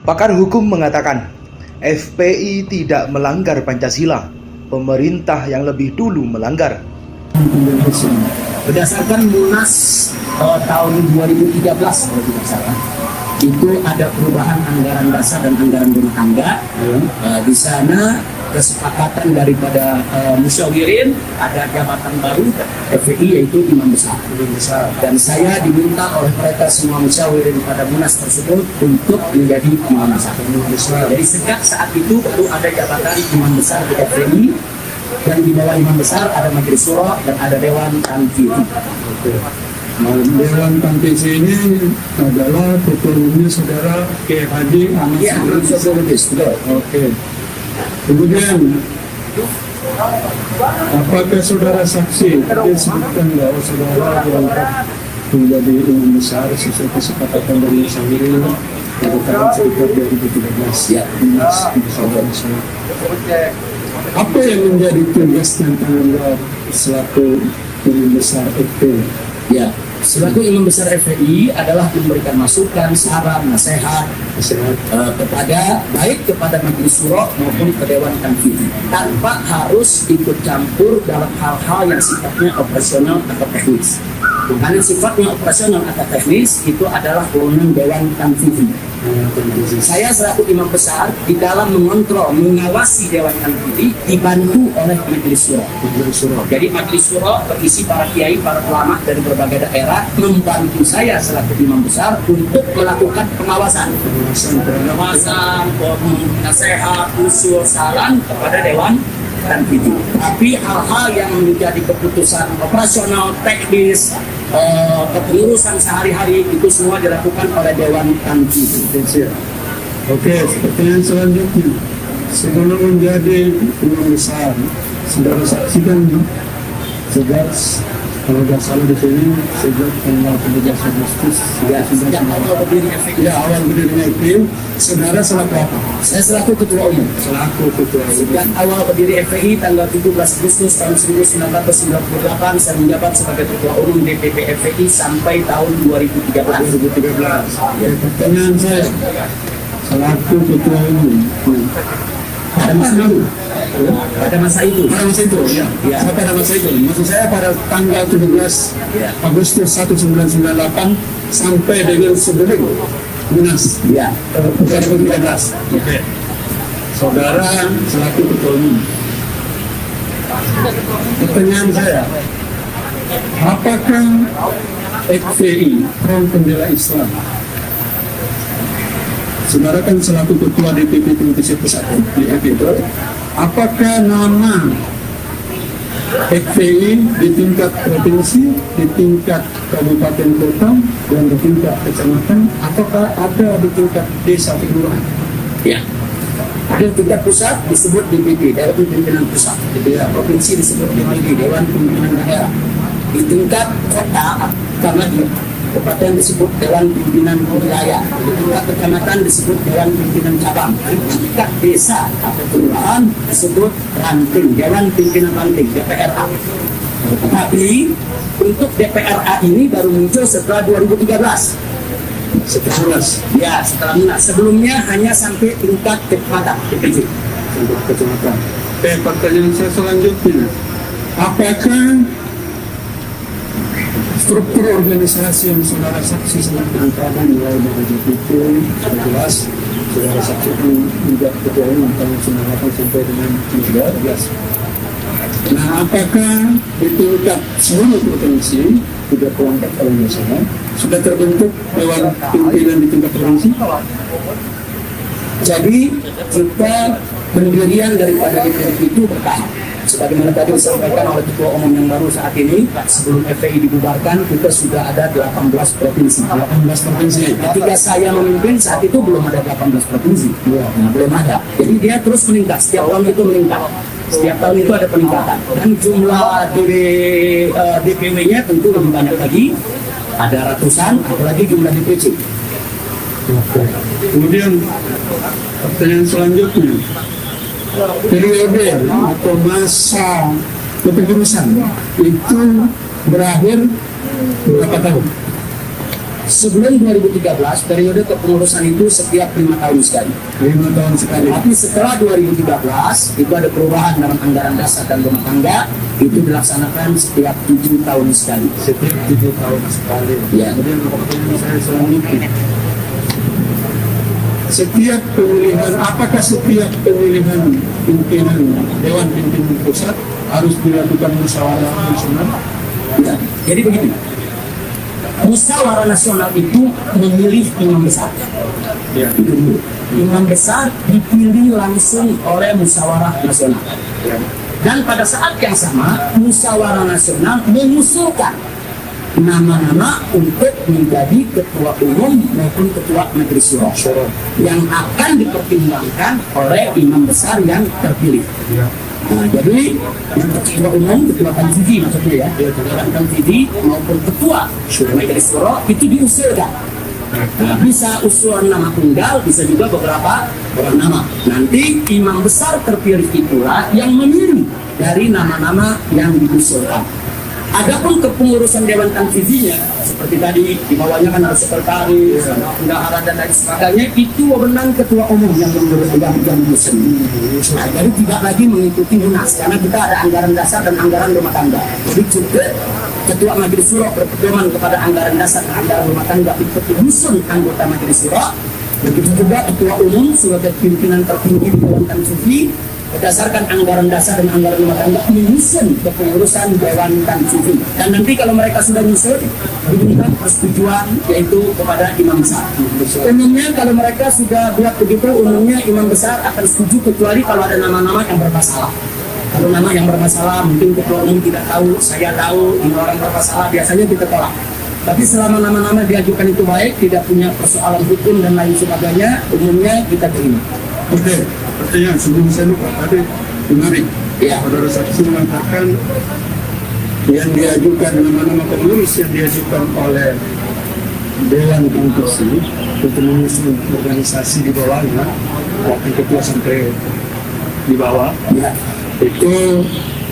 Pakar hukum mengatakan, FPI tidak melanggar Pancasila, pemerintah yang lebih dulu melanggar. Berdasarkan Munas tahun 2013 kalau tidak salah, itu ada perubahan anggaran dasar dan anggaran rumah tangga. Di sana kesepakatan daripada musyawirin, ada jabatan baru FPI yaitu imam besar. Dan saya diminta oleh mereka semua musyawirin pada Munas tersebut untuk menjadi imam besar. Jadi sejak saat itu baru ada jabatan imam besar di FPI, dan di bawah imam besar ada majelis syuro dan ada dewan tanfizi. Dewan tanfizi ini adalah ketua umumnya saudara Kiai Haji Ahmad Syarif. Oke. Kemudian apakah saudara saksi? Dia sebutkan bahwa saudara diangkat menjadi imam besar sesuai kesepakatan dari musyawirin pada sekitar 2013. Ya. Apa yang menjadi tugas dan tanggung jawab selaku imam besar FPI? Ya, selaku imam besar FPI adalah memberikan masukan, saran, nasihat kepada majelis syuro maupun ke dewan tanfizi, tanpa harus ikut campur dalam hal-hal yang sifatnya operasional atau teknis. Karena sifatnya operasional atau teknis itu adalah wewenang dewan tanfizi. Saya selaku imam besar di dalam mengontrol, mengawasi dewan tanfizi dibantu oleh majelis syuro. Jadi majelis syuro berisi para kiai, para ulama dari berbagai daerah membantu saya selaku imam besar untuk melakukan pengawasan, nasihat, usul, saran kepada dewan tanfizi. Tapi hal-hal yang menjadi keputusan operasional, teknis, kepengurusan sehari-hari itu semua dilakukan oleh dewan tanfizi. Oke, pertanyaan selanjutnya. Sebelum menjadi imam besar, saudara saksikan sejak kalau tidak salah di sini sejak tanggal 17 Agustus Sejak awal berdirinya FPI. ya awal berdirinya FPI, saudara selaku apa? Saya selaku ketua umum. Selaku ketua umum. Sejak awal berdiri FPI tanggal 17 Agustus tahun 1998 saya menjabat sebagai ketua umum DPP FPI sampai tahun 2013. Ya, pertanyaan saya selaku ketua umum Pada masa itu. Ya. Pada masa itu. Maksud saya pada tanggal 17 Ya. Agustus 1998 sampai dengan sebelum Munas. Ya. 2013. Oke. Saudara selaku ketua umum. Pertanyaan saya, apakah FPI Front Pembela Islam? Saudara kan selaku ketua DPP Komisi Pusat di FPI, apakah nama FPI di tingkat provinsi, di tingkat kabupaten kota, dan di tingkat kecamatan, apakah ada di tingkat desa kelurahan? Ya. Di tingkat pusat disebut DPP, Dewan Pimpinan Pusat. Di tingkat provinsi disebut DPP, Dewan Pimpinan Daerah. Di tingkat kota, karena di kabupaten disebut Dewan Pimpinan Wilayah. Di tingkat kecamatan disebut Dewan Pimpinan Cabang. Di tingkat desa atau kelurahan disebut ranting, Dewan Pimpinan Ranting, DPRA. Tapi untuk DPRA ini baru muncul setelah 2013. Setelah Ya, setelah Munas. Sebelumnya hanya sampai tingkat kecamatan, DPC. untuk kecamatan. Pertanyaan saya selanjutnya, apakah struktur organisasi yang saudara saksi selama angkatan mulai dari DPP 11, saudara saksi juga ketua umum tahun 98 sampai dengan 2013. Nah, apakah di tingkat seluruh provinsi sudah perangkat kalau nggak salah sudah terbentuk dewan pimpinan di tingkat provinsi? Jadi kita pendirian daripada DPP itu bertahap. Sebagaimana tadi disampaikan oleh ketua umum yang baru saat ini, sebelum FPI dibubarkan kita sudah ada 18 provinsi. 18 provinsi. Ketika saya memimpin saat itu belum ada 18 provinsi. Nah, belum ada. Jadi dia terus meningkat. Setiap tahun itu meningkat. Setiap tahun itu ada peningkatan. Dan jumlah DPW-nya tentu lebih banyak lagi. Ada ratusan, apalagi jumlah DPC. Kemudian pertanyaan selanjutnya, periode atau masa kepengurusan itu berakhir berapa tahun? Sebelum 2013, periode kepengurusan itu setiap 5 tahun sekali. 5 tahun sekali. Tapi setelah 2013, itu ada perubahan dalam anggaran dasar dan rumah tangga, itu dilaksanakan setiap 7 tahun sekali. Setiap 7 tahun sekali. Ya. Kemudian pertanyaan saya selanjutnya. Setiap pemilihan, apakah setiap pemilihan pimpinan Dewan Pimpinan Pusat harus dilakukan musyawarah nasional? Ya. Jadi begini, musyawarah nasional itu memilih imam besar. Ya. Itu dulu. Imam besar dipilih langsung oleh musyawarah nasional. Ya. Dan pada saat yang sama, musyawarah nasional mengusulkan nama-nama untuk menjadi ketua umum maupun ketua majelis syuro yang akan dipertimbangkan oleh imam besar yang terpilih. Ya. Nah, jadi yang ketua umum, ketua Tanfizi maksudnya ya, ketua Tanfizi maupun ketua majelis syuro itu diusulkan. Nah, bisa usulan nama tunggal, bisa juga beberapa nama. Nanti imam besar terpilih itulah yang memilih dari nama-nama yang diusulkan. Adapun kepengurusan Dewan Tanfizinya, seperti tadi di bawahnya kan ada sekretaris, bendahara dan lain sebagainya, itu wewenang ketua umum yang menyusun. Nah, jadi tidak lagi mengikuti munas karena kita ada anggaran dasar dan anggaran rumah tangga. Jadi juga ketua majelis syuro berpedoman kepada anggaran dasar dan anggaran rumah tangga itu menyusun anggota majelis syuro. Begitu juga ketua umum sebagai pimpinan tertinggi di Dewan Tanfizi berdasarkan anggaran dasar dan anggaran rumah tangga menyusun kepengurusan Dewan Tanfizi. Dan nanti kalau mereka sudah menyusun, diminta persetujuan yaitu kepada imam besar. Umumnya kalau mereka sudah buat begitu, umumnya imam besar akan setuju kecuali kalau ada nama-nama yang bermasalah. Kalau nama yang bermasalah, mungkin ketua umum tidak tahu, saya tahu, ini orang bermasalah, biasanya kita tolak. Tapi selama nama-nama diajukan itu baik, tidak punya persoalan hukum dan lain sebagainya, umumnya kita terima. Oke, pertanyaan sebelum saya lupa tadi menarik. Ya. Saudara saksi mengatakan yang diajukan nama-nama pengurus yang diajukan oleh Dewan Tanfizi untuk menyusun organisasi di bawahnya, wakil ketua sampai di bawah, Ya. itu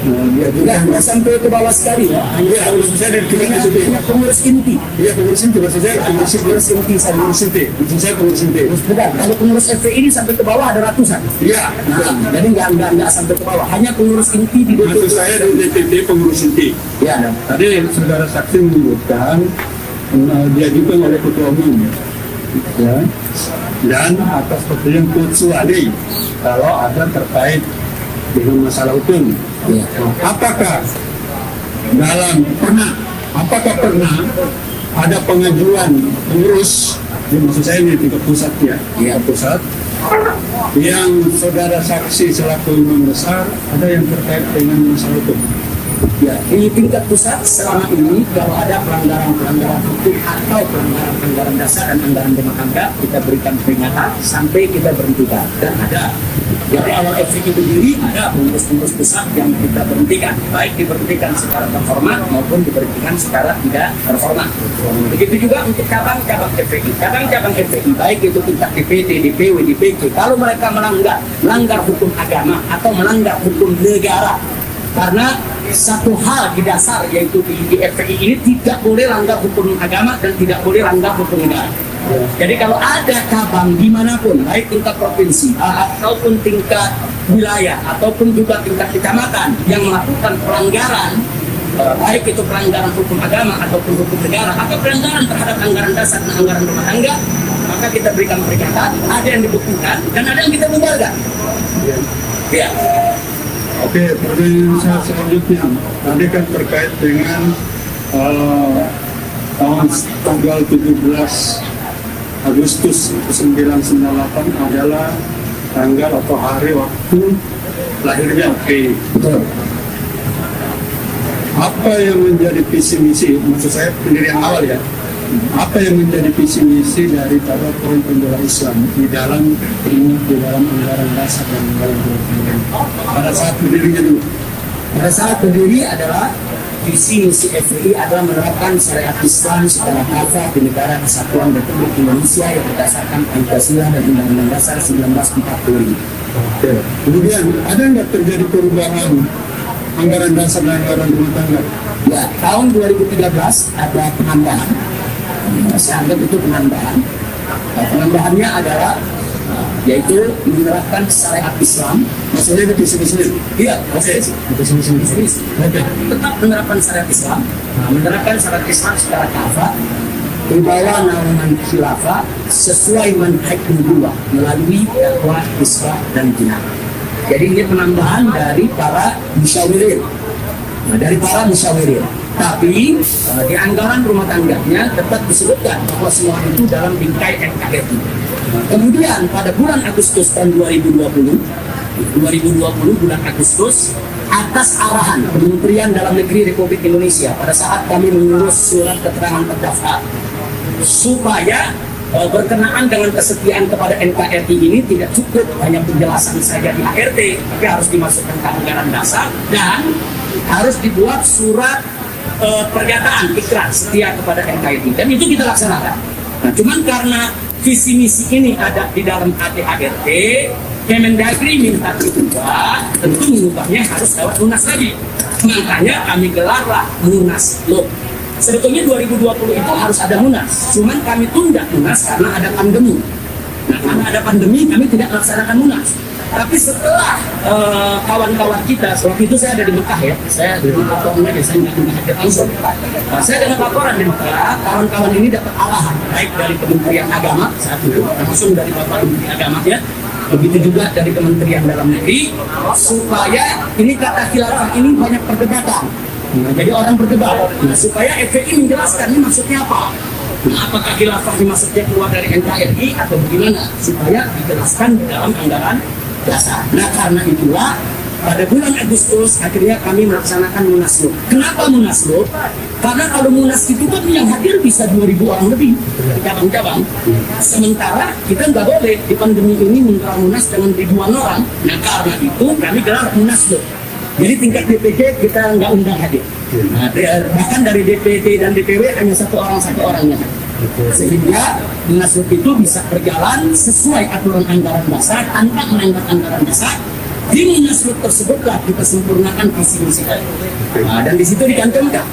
diajukan. Nggak sampai ke bawah sekali ya. Iya, maksud saya dari tingkat itu. Hanya pengurus inti. Iya, pengurus inti maksud saya pengurus inti saja. pengurus inti. Maksud saya pengurus inti. Bukan, kalau pengurus FPI ini sampai ke bawah ada ratusan. Iya. Nah, jadi nggak sampai ke bawah. Hanya pengurus inti di DPP. Maksud saya dari DPP pengurus inti. Ya. Tadi saudara saksi menyebutkan diajukan oleh ketua umum, ya, dan atas persetujuan kecuali kalau ada terkait dengan masalah hukum. Ya. Apakah pernah ada pengajuan pengurus, ya, maksud saya ini tingkat pusat ya, Iya. pusat, yang saudara saksi selaku imam besar ada yang terkait dengan masalah hukum? Ya, di tingkat pusat selama ini kalau ada pelanggaran hukum atau pelanggaran dasar dan anggaran rumah tangga, kita berikan peringatan sampai kita berhentikan. Dan ada dari awal FPI berdiri ada pengurus-pengurus besar yang kita berhentikan, baik diberhentikan secara terhormat maupun diberhentikan secara tidak terhormat. Begitu juga untuk cabang-cabang FPI, cabang-cabang FPI baik itu tingkat DPT, DPW, DPC, kalau mereka melanggar hukum agama atau melanggar hukum negara. Karena satu hal di dasar yaitu di FPI ini tidak boleh langgar hukum agama dan tidak boleh langgar hukum negara. Jadi kalau ada cabang dimanapun, baik tingkat provinsi ataupun tingkat wilayah ataupun juga tingkat kecamatan yang melakukan pelanggaran, baik itu pelanggaran hukum agama ataupun hukum negara atau pelanggaran terhadap anggaran dasar dan anggaran rumah tangga, maka kita berikan peringatan, ada yang dibuktikan dan ada yang kita bubarkan. Ya. Oke, pertanyaan saya selanjutnya tadi kan terkait dengan tanggal 17 Agustus 1998 adalah tanggal atau hari waktu lahirnya FPI. Betul. Apa yang menjadi visi misi, maksud saya pendirian awal ya, apa yang menjadi visi misi daripada Front Pembela Islam di dalam anggaran dasar dan anggaran rumah tangga pada saat berdirinya dulu? Pada saat berdiri adalah visi misi FPI adalah menerapkan syariat Islam secara kafah di negara kesatuan Republik Indonesia yang berdasarkan Pancasila dan Undang-Undang Dasar 1945. Kemudian ada nggak terjadi perubahan anggaran dasar dan anggaran rumah tangga? Ya, tahun 2013 ada penambahan Saya anggap itu penambahan. Penambahannya adalah yaitu menerapkan syariat Islam. Maksudnya itu sini-sini. Iya, itu sini-sini. Tetap menerapkan syariat Islam, menerapkan syariat Islam secara kafah di bawah naungan khilafah sesuai manhaj nubuwah melalui dakwah, islah dan jinah. Jadi ini penambahan dari para musyawirin. Dari para musyawirin. Tapi di anggaran rumah tangganya tetap disebutkan bahwa semua itu dalam bingkai NKRI. Kemudian pada bulan Agustus tahun 2020 bulan Agustus, atas arahan Kementerian Dalam Negeri Republik Indonesia pada saat kami mengurus surat keterangan terdaftar supaya berkenaan dengan kesetiaan kepada NKRI ini tidak cukup hanya penjelasan saja di ART, tapi harus dimasukkan ke anggaran dasar dan harus dibuat surat pernyataan ikrar setia kepada NKRI, dan itu kita laksanakan. Nah, cuman karena visi misi ini ada di dalam ADART, Kemendagri minta diubah, tentu mengubahnya harus lewat Munas lagi. Makanya kami gelarlah Munas Loh. Sebetulnya 2020 itu harus ada Munas, cuman kami tunda Munas karena ada pandemi. Nah, karena ada pandemi kami tidak melaksanakan Munas. Tapi setelah kawan-kawan kita, waktu itu saya ada di Mekah ya, saya di laporan aja, saya nggak hadir langsung. Nah, saya dengan laporan di Mekah, kawan-kawan ini dapat arahan baik dari Kementerian Agama saat itu, langsung dari Bapak Menteri Agama ya, begitu juga dari Kementerian Dalam Negeri, supaya ini kata khilafah ini banyak perdebatan. Nah, jadi orang berdebat, nah, supaya FPI menjelaskan ini maksudnya apa. Nah, apakah khilafah ini maksudnya keluar dari NKRI atau bagaimana, supaya dijelaskan di dalam anggaran dasar. Nah, karena itulah pada bulan Agustus akhirnya kami melaksanakan Munaslup. Kenapa Munaslup? Karena kalau Munas itu kan yang hadir bisa 2.000 orang lebih cabang-cabang. Sementara kita nggak boleh di pandemi ini menggelar Munas dengan ribuan orang. Nah, karena itu kami gelar Munaslup. Jadi tingkat DPD kita nggak undang hadir. Nah, bahkan dari DPD dan DPW hanya satu orangnya. Sehingga Munaslup itu bisa berjalan sesuai aturan anggaran dasar tanpa melanggar anggaran dasar. Di Munaslup tersebutlah kita sempurnakan visi misi. Nah, dan di situ dicantumkan.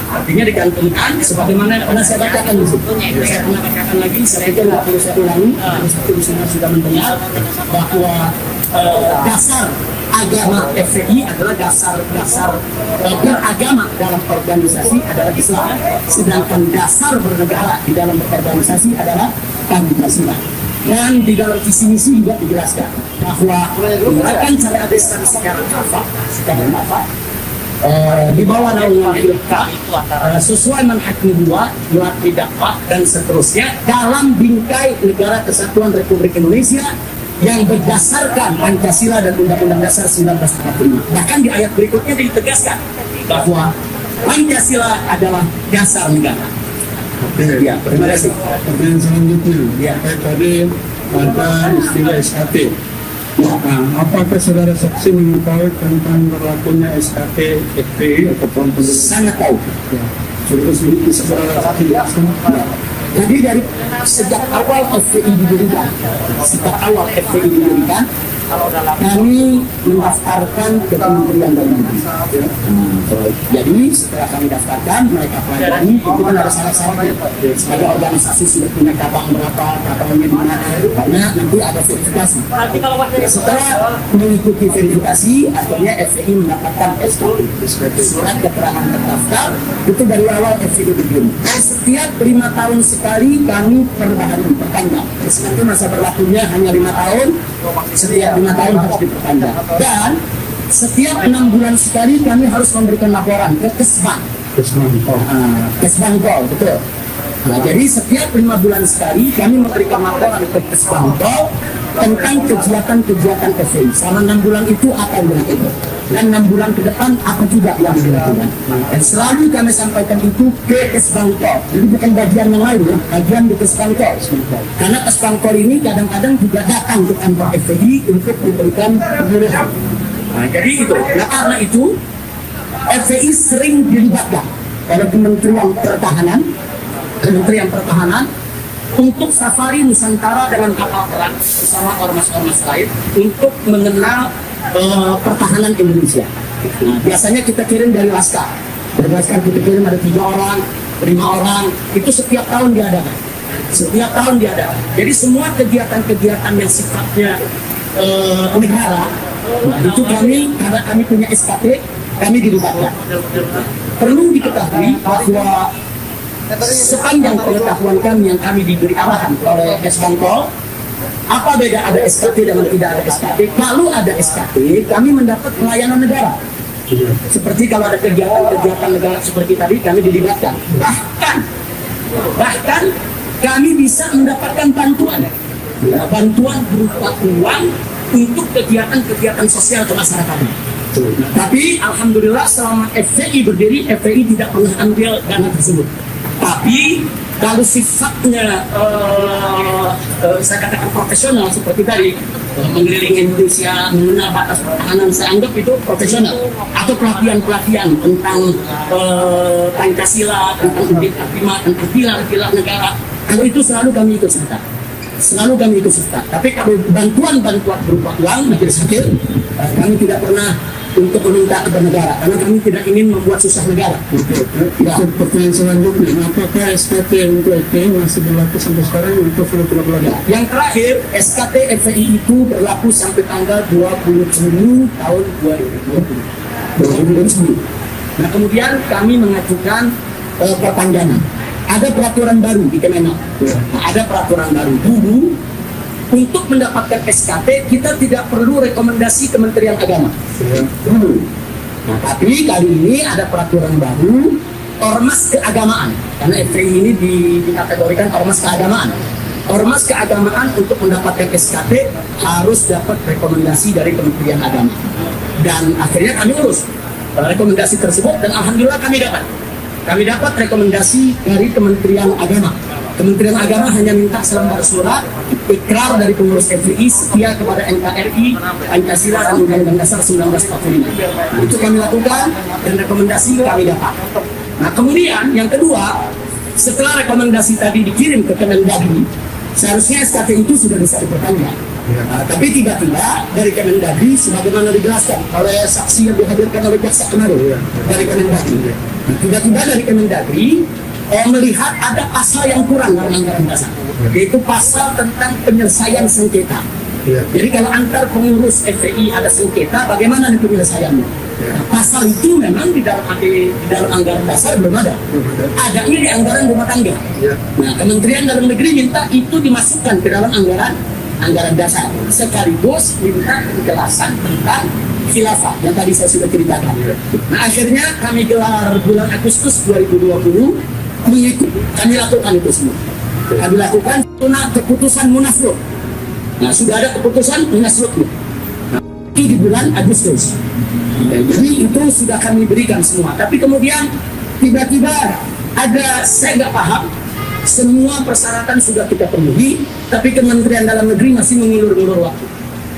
Artinya dicantumkan sebagaimana pernah saya bacakan di situ. Saya pernah bacakan lagi, saya itu 51 lagi, satu di sana sudah mendengar bahwa dasar agama FPI adalah dasar beragama dalam organisasi adalah Islam, sedangkan dasar bernegara di dalam organisasi adalah Pancasila. Dan di dalam visi misi juga dijelaskan bahwa menerapkan syariat Islam secara kafah, di bawah naungan khilafah sesuai manhaj nubuwah, melalui dakwah dan seterusnya dalam bingkai Negara Kesatuan Republik Indonesia yang berdasarkan Pancasila dan Undang-Undang Dasar 1945. Bahkan di ayat berikutnya ditegaskan bahwa Pancasila adalah dasar negara. Ya, terima kasih. Pertanyaan selanjutnya, ya, tadi ada istilah SKT. Nah, apakah saudara saksi mengetahui tentang berlakunya SKT FPI atau kelompok? Sangat tahu. Ya. Terus ini saudara saksi jelaskan. Jadi dari sejak awal FPI didirikan, kami mendaftarkan ke Kementerian Dalam Negeri. Jadi setelah kami daftarkan, mereka pelajari, itu kan ada syarat-syaratnya. Sebagai organisasi sudah punya cabang berapa, cabangnya di mana, karena nanti ada verifikasi. Setelah mengikuti verifikasi, akhirnya FPI mendapatkan SKT, surat keterangan terdaftar. Itu dari awal FPI berdiri. Setiap 5 tahun sekali kami perbaharui, perpanjang. SKT masa berlakunya hanya 5 tahun. Setiap 5 tahun harus diperpanjang, dan setiap 6 bulan sekali kami harus memberikan laporan ke Kesbang. Kesbangpol, betul. Nah, jadi setiap 5 bulan sekali kami memberikan laporan ke Kesbangpol tentang kegiatan FPI. Selama 6 bulan itu apa yang dilakukan, dan 6 bulan ke depan apa juga yang dilakukan. Dan selalu kami sampaikan itu ke Kesbangpol. Jadi bukan bagian yang lain, ya, bagian di Kesbangpol. Karena Kesbangpol ini kadang-kadang juga datang ke kantor FPI untuk memberikan pemilihan. Nah, jadi itu. Nah, karena itu FPI sering dilibatkan oleh Kementerian Pertahanan untuk safari Nusantara dengan kapal perang bersama ormas-ormas lain untuk mengenal pertahanan Indonesia. Nah, biasanya kita kirim dari Laskar. Berdasarkan kita kirim ada 3 orang, 5 orang, itu setiap tahun diadakan. Setiap tahun diadakan. Jadi semua kegiatan-kegiatan yang sifatnya negara, itu kami, karena kami punya SKT, kami dilibatkan. Perlu diketahui bahwa sepanjang pengetahuan kami yang kami diberi arahan oleh S-Bankol, apa beda ada SKT dengan tidak ada SKT? Kalau ada SKT, kami mendapat pelayanan negara. Seperti kalau ada kegiatan negara seperti tadi, kami dilibatkan. Bahkan kami bisa mendapatkan bantuan. Bantuan berupa uang untuk kegiatan-kegiatan sosial kemasyarakatan. Tapi alhamdulillah selama FPI berdiri, FPI tidak pernah ambil dana tersebut. Tapi kalau sifatnya saya katakan profesional seperti tadi, mengelilingi Indonesia, mengenal batas pertahanan, saya anggap itu profesional. Atau pelatihan-pelatihan tentang Pancasila, tentang Bima, tentang pilar-pilar negara, kalau itu selalu kami ikut serta. Selalu kami ikut serta. Tapi kalau bantuan-bantuan berupa uang, majelis hakim, kami tidak pernah untuk meminta kepada negara, karena kami tidak ingin membuat susah negara. Ya. Pertanyaan selanjutnya, apakah SKT untuk FPI masih berlaku sampai sekarang untuk tidak berlaku? Yang terakhir, SKT FPI itu berlaku sampai tanggal 29 tahun 2020. Nah, kemudian kami mengajukan perpanjangan. Ada peraturan baru di Kemenak. Nah, ada peraturan baru dulu. Untuk mendapatkan SKT, kita tidak perlu rekomendasi Kementerian Agama. Nah, tapi kali ini ada peraturan baru, ormas keagamaan. Karena FPI ini dikategorikan ormas keagamaan. Ormas keagamaan untuk mendapatkan SKT harus dapat rekomendasi dari Kementerian Agama. Dan akhirnya kami urus rekomendasi tersebut, dan alhamdulillah kami dapat. Kami dapat rekomendasi dari Kementerian Agama. Kementerian Agama hanya minta selembar surat ikrar dari pengurus FPI setia kepada NKRI, Pancasila, dan Undang-Undang Dasar 1945. Itu kami lakukan dan rekomendasi kami dapat. Nah, kemudian yang kedua, setelah rekomendasi tadi dikirim ke Kemendagri, seharusnya SKT itu sudah bisa diperpanjang. Nah, tapi tiba-tiba dari Kemendagri, sebagaimana dijelaskan oleh saksi yang dihadirkan oleh jaksa kemarin dari Kemendagri, tiba-tiba dari Kemendagri melihat ada pasal yang kurang dalam anggaran dasar, yaitu pasal tentang penyelesaian sengketa. Jadi kalau antar pengurus FPI ada sengketa, bagaimana penyelesaiannya? Nah, pasal itu memang di dalam anggaran dasar belum ada. Adanya di anggaran rumah tangga. Nah, Kementerian Dalam Negeri minta itu dimasukkan ke dalam anggaran dasar, sekaligus minta penjelasan tentang khilafah yang tadi saya sudah ceritakan. Nah, akhirnya kami gelar bulan Agustus 2020 kami lakukan itu semua. Kami lakukan keputusan munaslup. Nah, sudah ada keputusan munaslup. Nah, itu di bulan Agustus. Jadi itu sudah kami berikan semua. Tapi kemudian tiba-tiba ada, saya nggak paham, semua persyaratan sudah kita penuhi, tapi Kementerian Dalam Negeri masih mengulur-ulur waktu.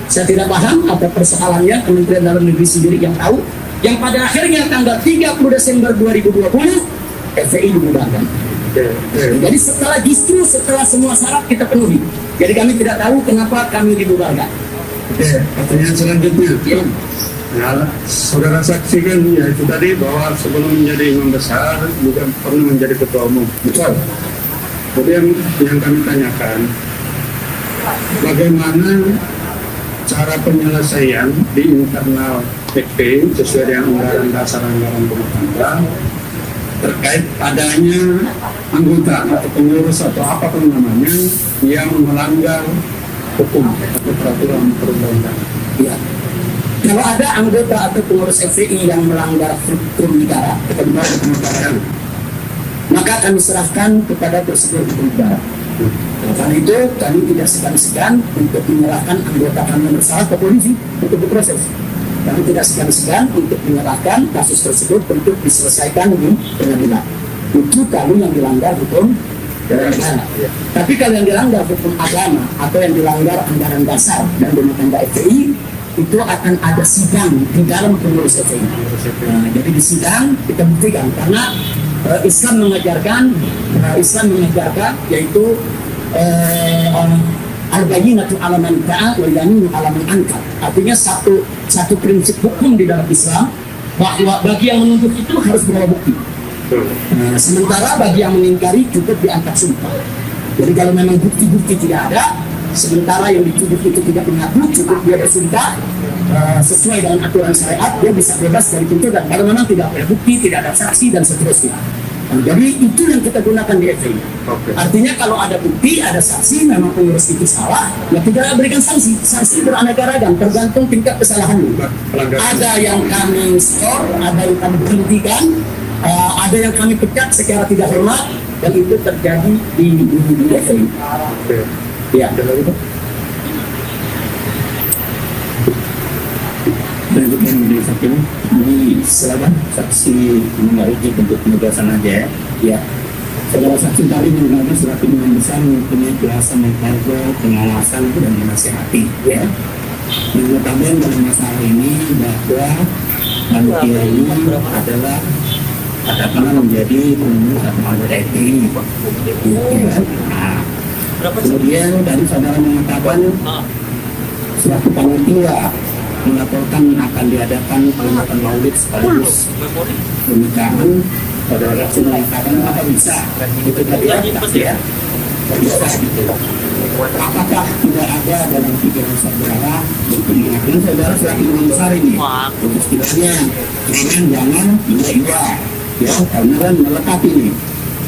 Saya tidak paham apa persoalannya, Kementerian Dalam Negeri sendiri yang tahu. Yang pada akhirnya tanggal 30 Desember 2020 FPI dibubarkan. Jadi justru setelah semua syarat kita penuhi. Jadi kami tidak tahu kenapa kami dibubarkan. Pertanyaan selanjutnya. Nah, saudara saksikan ya itu tadi bahwa sebelum menjadi imam besar juga pernah menjadi ketua umum. Betul. Kemudian yang kami tanyakan, bagaimana cara penyelesaian di internal FPI sesuai dengan anggaran dasar anggaran rumah tangga terkait adanya anggota atau pengurus atau apapun namanya yang melanggar hukum atau peraturan perundang-undangan. Ya. Kalau ada anggota atau pengurus FPI yang melanggar hukum negara, ketentuan maka kami serahkan kepada prosedur hukum negara. Karena itu kami tidak segan-segan untuk menyerahkan anggota kami bersalah ke polisi untuk diproses. Kami tidak segan-segan untuk menyerahkan kasus tersebut untuk diselesaikan di pengadilan. Itu kalau yang dilanggar hukum negara. Tapi kalau yang dilanggar hukum agama atau yang dilanggar anggaran dasar dan rumah tangga FPI, itu akan ada sidang di dalam pengurus FPI. Nah, jadi di sidang kita buktikan karena Islam mengajarkan yaitu al-bayyinatu 'ala man da'a wal yaminu 'ala man ankar. Artinya satu prinsip hukum di dalam Islam bahwa bagi yang menuntut itu harus membawa bukti. Sementara bagi yang mengingkari cukup diangkat sumpah. Jadi kalau memang bukti-bukti tidak ada, sementara yang dituduh itu tidak mengaku, cukup dia bersumpah sesuai dengan aturan syariat, dia bisa bebas dari tuntutan. Kalau memang tidak ada bukti, tidak ada saksi dan seterusnya. Jadi itu yang kita gunakan di FPI. Artinya kalau ada bukti, ada saksi, memang pengurus itu salah, ya tidak berikan sanksi. Sanksi beraneka ragam, tergantung tingkat kesalahannya. Ada yang kami skor, ada yang kami berhentikan, ada yang kami pecat secara tidak hormat, dan itu terjadi di FPI. Ya, Berikutnya menjadi saksi Jadi silakan saksi mengajukan untuk penugasan aja ya. ya. Saudara saksi tadi menggunakan surat pimpinan besar mempunyai kuasa mengkaji, pengawasan dan menasihati ya. Yang notabene dalam masalah ini bahwa panitia ini adalah katakanlah menjadi pengurus atau anggota FPI ya. Nah, kemudian tadi saudara mengatakan selaku panitia melaporkan akan diadakan peringatan maulid sekaligus pernikahan. Saudara saksi mengatakan apa bisa itu tadi ya bisa gitu. Apakah tidak ada dalam pikiran saudara berperingatkan saudara selaku besar ini untuk setidaknya jangan iya ya karena kan melekat ini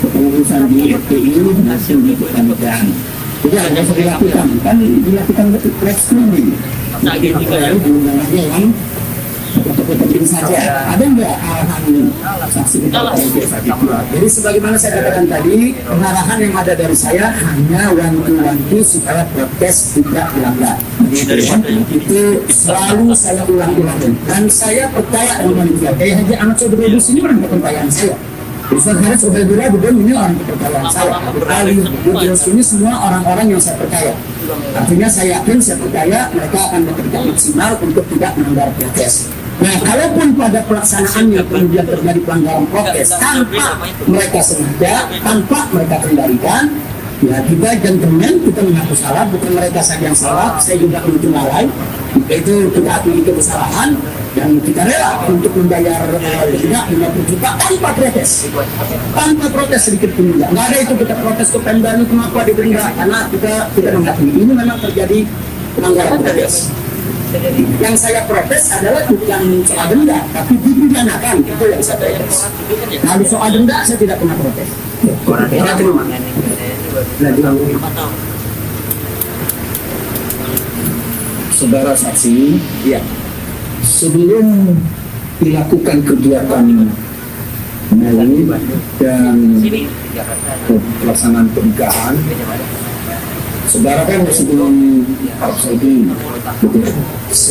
kepengurusan di FPI ini hasil di pernikahan. Jadi ada yang dilakukan kan dilakukan rekrutmen. Nah, gitu ya, yang penting saja. Ada nggak arahan saksi kita biasa gitu? Jadi sebagaimana saya katakan tadi, pengarahan yang ada dari saya hanya wanti-wanti supaya protes tidak dilanggar. Itu selalu saya ulang-ulang. Dan saya percaya dengan panitia. Kayak Haji Ahmad Sobrolus ini orang kepercayaan saya. Ustaz Haris Ubaidullah Budon ini orang kepercayaan saya. Ali Budon ini semua orang-orang yang saya percaya. Artinya saya yakin, saya percaya mereka akan bekerja maksimal untuk tidak melanggar prokes. Nah, kalaupun pada pelaksanaannya kemudian terjadi pelanggaran prokes tanpa mereka sengaja, tanpa mereka kendalikan, ya kita gentleman, kita mengaku salah, bukan mereka saja yang salah, saya juga untuk lalai. Itu kita akui itu kesalahan dan kita rela untuk membayar denda 50 juta tanpa protes, sedikit pun juga. Nggak ada itu kita protes ke Pemda ini kenapa didenda, karena kita mengakui ini memang terjadi pelanggaran prokes. Yang saya protes adalah bukan soal denda, tapi dipidanakan, itu yang saya protes. Kalau soal denda saya tidak pernah protes. Saya terima. Saudara saksi, ya, sebelum dilakukan kegiatan maulid dan pelaksanaan pernikahan, saudara kan sebelum Arab Saudi,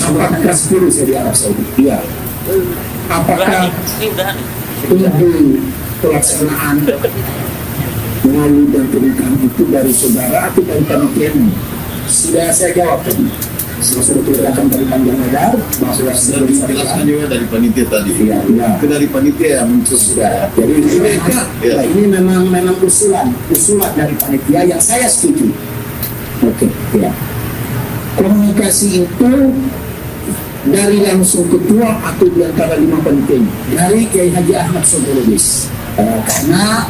apakah dulu saya di Arab Saudi? Iya. Apakah tunggu pelaksanaan maulid dan pernikahan itu dari saudara atau dari panitia? Sudah saya jawab tadi. Sudah akan dari panjang lebar, sudah dijelaskan juga dari panitia tadi. Iya. Ke dari panitia yang muncul sudah. Jadi ini memang usulan dari panitia yang saya setuju. Oke, ya. Komunikasi itu dari langsung ketua atau di antara 5 penting? Dari Kiai Haji Ahmad Sobrolus. Karena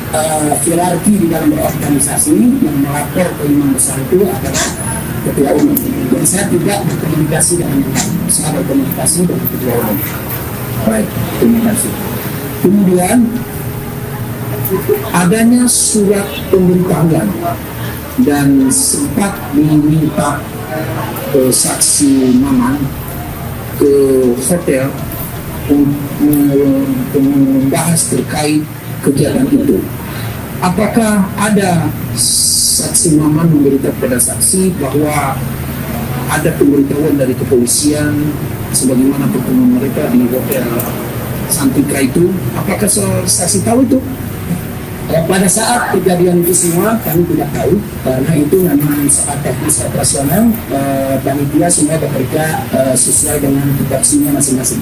hierarki di dalam berorganisasi yang melapor ke imam besar itu adalah ketua umum. Dan saya tidak berkomunikasi dengan yang lain. Saya berkomunikasi dengan ketua umum. Baik, terima kasih. Kemudian adanya surat pemberitahuan dan sempat diminta saksi Maman ke hotel untuk membahas terkait kegiatan itu. Apakah ada saksi Maman memberitahu kepada saksi bahwa ada pemberitahuan dari kepolisian sebagaimana pertemuan mereka di hotel Santika itu? Apakah saksi tahu itu? Pada saat kejadian itu semua kami tidak tahu karena itu memang saat teknis operasional panitia semua bekerja sesuai dengan tugasnya masing-masing.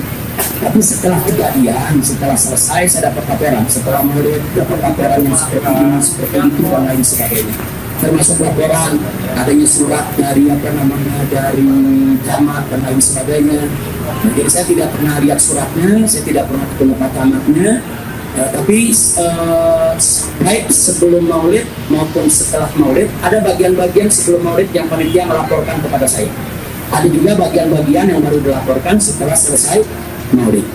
Tapi setelah kejadian, setelah selesai saya dapat laporan, setelah mulai dapat laporan yang seperti itu dan lain sebagainya. Termasuk laporan adanya surat dari dari camat dan lain sebagainya. Nah, jadi saya tidak pernah lihat suratnya, saya tidak pernah ketemu Pak Camatnya. Tapi baik sebelum Maulid maupun setelah Maulid, ada bagian-bagian sebelum Maulid yang panitia melaporkan kepada saya. Ada juga bagian-bagian yang baru dilaporkan setelah selesai Maulid.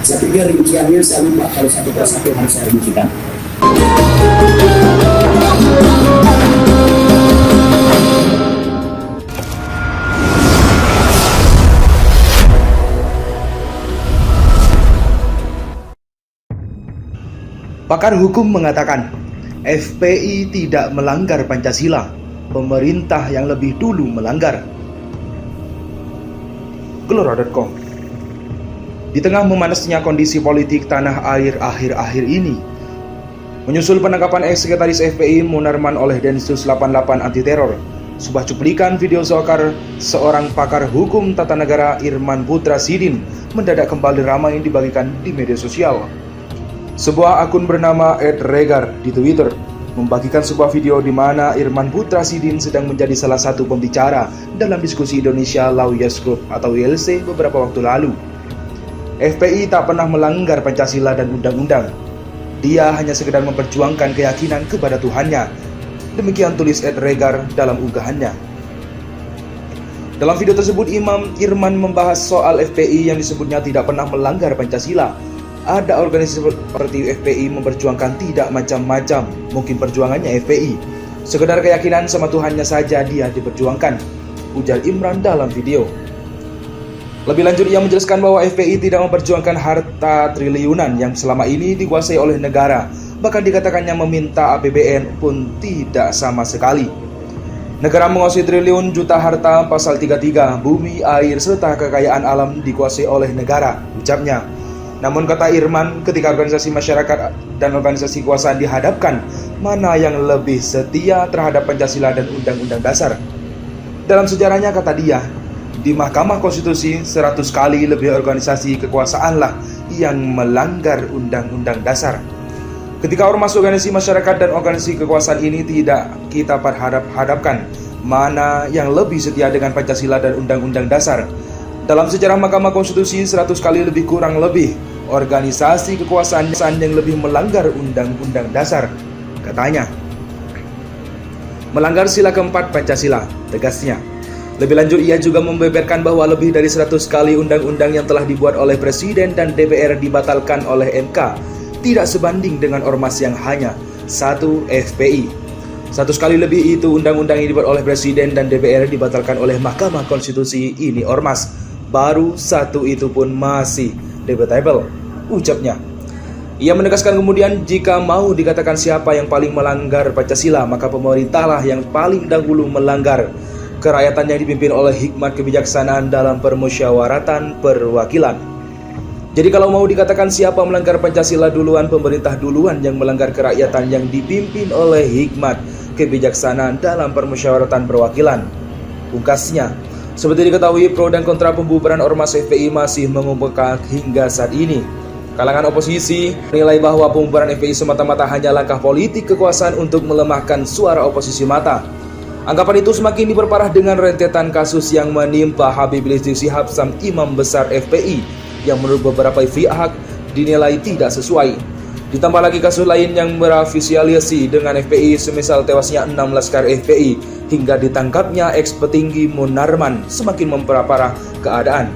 Saya pikir rinciannya saya lupa, kalau satu persatu harus saya rincikan. Pakar hukum mengatakan FPI tidak melanggar Pancasila, pemerintah yang lebih dulu melanggar. Gelora.com. Di tengah memanasnya kondisi politik tanah air akhir-akhir ini, menyusul penangkapan ex-sekretaris FPI Munarman oleh Densus 88 anti teror, sebuah cuplikan video zokar seorang pakar hukum tata negara Irman Putra Sidin mendadak kembali ramai dibagikan di media sosial. Sebuah akun bernama @regar di Twitter membagikan sebuah video di mana Irman Putra Sidin sedang menjadi salah satu pembicara dalam diskusi Indonesia Lawyers Group atau ILC beberapa waktu lalu. FPI tak pernah melanggar Pancasila dan undang-undang. Dia hanya sekedar memperjuangkan keyakinan kepada Tuhannya. Demikian tulis @regar dalam unggahannya. Dalam video tersebut, Imam Irman membahas soal FPI yang disebutnya tidak pernah melanggar Pancasila. Ada organisasi seperti FPI memperjuangkan tidak macam-macam. Mungkin perjuangannya FPI sekedar keyakinan sama Tuhannya saja dia diperjuangkan, ujar Imran dalam video. Lebih lanjut, ia menjelaskan bahwa FPI tidak memperjuangkan harta triliunan yang selama ini dikuasai oleh negara. Bahkan dikatakannya meminta APBN pun tidak sama sekali. Negara menguasai triliun juta harta, pasal 33, bumi, air, serta kekayaan alam dikuasai oleh negara, ucapnya. Namun kata Irman, ketika organisasi masyarakat dan organisasi kekuasaan dihadapkan, mana yang lebih setia terhadap Pancasila dan Undang-Undang Dasar? Dalam sejarahnya, kata dia, di Mahkamah Konstitusi 100 kali lebih organisasi kekuasaanlah yang melanggar Undang-Undang Dasar. Ketika ormas organisasi masyarakat dan organisasi kekuasaan ini tidak kita hadapkan, mana yang lebih setia dengan Pancasila dan Undang-Undang Dasar? Dalam sejarah Mahkamah Konstitusi 100 kali lebih kurang lebih organisasi kekuasaan yang lebih melanggar Undang-Undang Dasar, katanya. Melanggar sila keempat Pancasila, tegasnya. Lebih lanjut, ia juga membeberkan bahwa lebih dari 100 kali undang-undang yang telah dibuat oleh Presiden dan DPR dibatalkan oleh MK, tidak sebanding dengan ormas yang hanya satu FPI. 100 kali lebih itu undang-undang yang dibuat oleh Presiden dan DPR dibatalkan oleh Mahkamah Konstitusi, ini ormas. Baru satu itu pun masih debatable, ucapnya. Ia menegaskan kemudian, jika mau dikatakan siapa yang paling melanggar Pancasila, maka pemerintahlah yang paling dahulu melanggar. Kerakyatan yang dipimpin oleh hikmat kebijaksanaan dalam permusyawaratan perwakilan. Jadi kalau mau dikatakan siapa melanggar Pancasila duluan, pemerintah duluan yang melanggar kerakyatan yang dipimpin oleh hikmat kebijaksanaan dalam permusyawaratan perwakilan, pungkasnya. Seperti diketahui, pro dan kontra pembubaran ormas FPI masih mengemuka hingga saat ini. Kalangan oposisi menilai bahwa pembubaran FPI semata-mata hanya langkah politik kekuasaan untuk melemahkan suara oposisi mata. Anggapan itu semakin diperparah dengan rentetan kasus yang menimpa Habib Rizik Syihab, sang imam besar FPI, yang menurut beberapa pihak dinilai tidak sesuai. Ditambah lagi kasus lain yang berafiliasi dengan FPI, semisal tewasnya 6 laskar FPI hingga ditangkapnya ex-petinggi Munarman, semakin memperparah keadaan.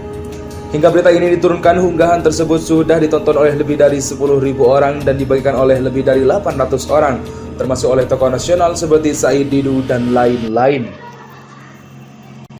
Hingga berita ini diturunkan, unggahan tersebut sudah ditonton oleh lebih dari 10.000 orang dan dibagikan oleh lebih dari 800 orang, termasuk oleh tokoh nasional seperti Said Didu dan lain-lain.